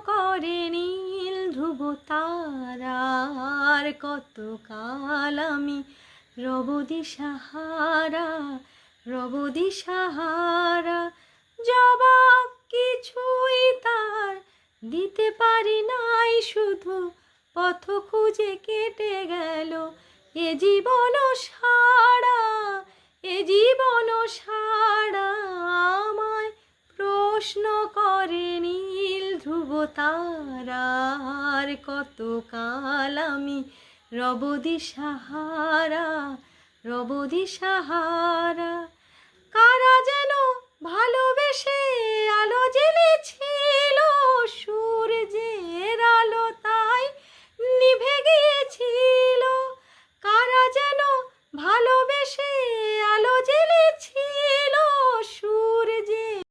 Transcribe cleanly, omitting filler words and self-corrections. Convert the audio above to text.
করে নীল ধ্রুব তারার, কতকাল আমি রব দিশাহারা, রব দিশাহারা। জবাব কিছুই তার দিতে পারি নাই, শুধু পথ খুঁজে কেটে গেল এ জীবন সারা, এ জীবন সারা। আমায় প্রশ্ন করে নীল ধ্রুব তারার, কতকাল আমি রব দিশাহারা, রব দিশাহারা। কারা যেন ভালোবেসে